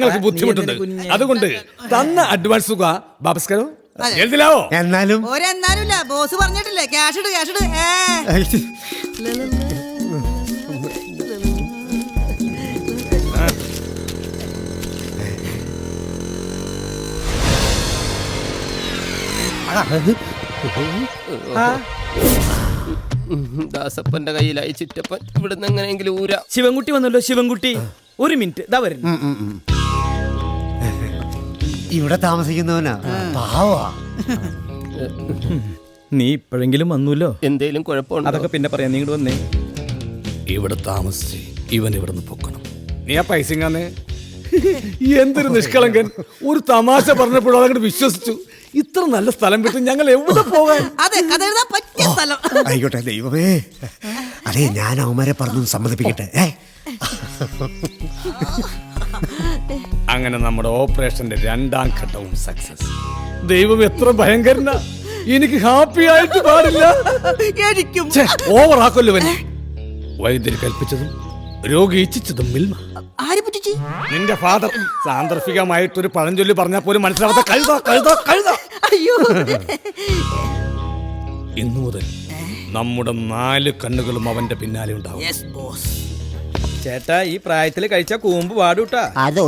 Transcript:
നിങ്ങൾക്ക് ബുദ്ധിമുട്ടുണ്ട്. അതുകൊണ്ട് തന്ന അഡ്വാൻസ് തുക ബാബസ്കരോ എഴുതിലാവോ? എന്നാലും ഒരെന്നാലുമില്ല, ബോസ് പറഞ്ഞിട്ടില്ലേ, ക്യാഷ് ഇട് ക്യാഷ് ഇട്. ദാസപ്പന്റെ കയ്യിലായി ചിറ്റപ്പൻ. ഇവിടുന്ന് എങ്ങനെയെങ്കിലും ഊരാ. ശിവൻകുട്ടി വന്നല്ലോ. ശിവൻകുട്ടി ഒരു മിനിറ്റ് ഇതാ വരുന്നു. ഇവിടെ താമസിക്കുന്നവനാ, പാവാ. നീ ഇപ്പോഴെങ്കിലും വന്നൂല്ലോ. എന്തേലും കുഴപ്പമുണ്ടോ? അതൊക്കെ പിന്നെ പറയാം. നീ ഇങ്ങോട്ട് വന്നേ. ഇവിടെ താമസിച്ച് ഇവൻ ഇവിടെ നിന്ന് പൊക്കണം. നീ ആ പൈസങ്ങാന്ന് എന്തൊരു നിഷ്കളങ്കൻ. ഒരു തമാശ പറഞ്ഞപ്പോഴും അതങ്ങോട്ട് വിശ്വസിച്ചു. ഇത്ര നല്ല സ്ഥലം വിട്ട് ഞങ്ങൾ എവിടെ പോകാൻ? അതെ, കഥ എഴുതാൻ പറ്റിയ സ്ഥലം. ആയിക്കോട്ടെ ദൈവമേ. അതെ, ഞാൻ അവന്മാരെ പറഞ്ഞു സമ്മതിപ്പിക്കട്ടെ. അങ്ങനെ നമ്മുടെ ഓപ്പറേഷന്റെ 2ാം ഘട്ടവും സക്സസ്. ദൈവം എത്ര ഭയങ്കരനാ. എനിക്ക് ഹാപ്പി ആയിട്ട് പാടില്ല. എനിക്കും ഓവറാക്കല്ലോ. വൈദ്യര് കൽപ്പിച്ചതും രോഗി ഇച്ഛിച്ചതും മിൽമ. ആര് പറ്റിച്ച്? നിന്റെ ഫാദർ സാന്ദർഭികമായിട്ടൊരു പഴഞ്ചൊല്ലി പറഞ്ഞാൽ പോലും മനസ്സിലാവാത്ത കഴുത കഴുത കഴുത. അയ്യോ, ഇന്നു മുതൽ നമ്മുടെ 4 കണ്ണുകളും അവന്റെ പിന്നാലെ ഉണ്ടാവും. Yes boss. ചേട്ടാ, ഈ പ്രായത്തിൽ കഴിച്ച കൂമ്പ് പാടൂട്ടാ. അത്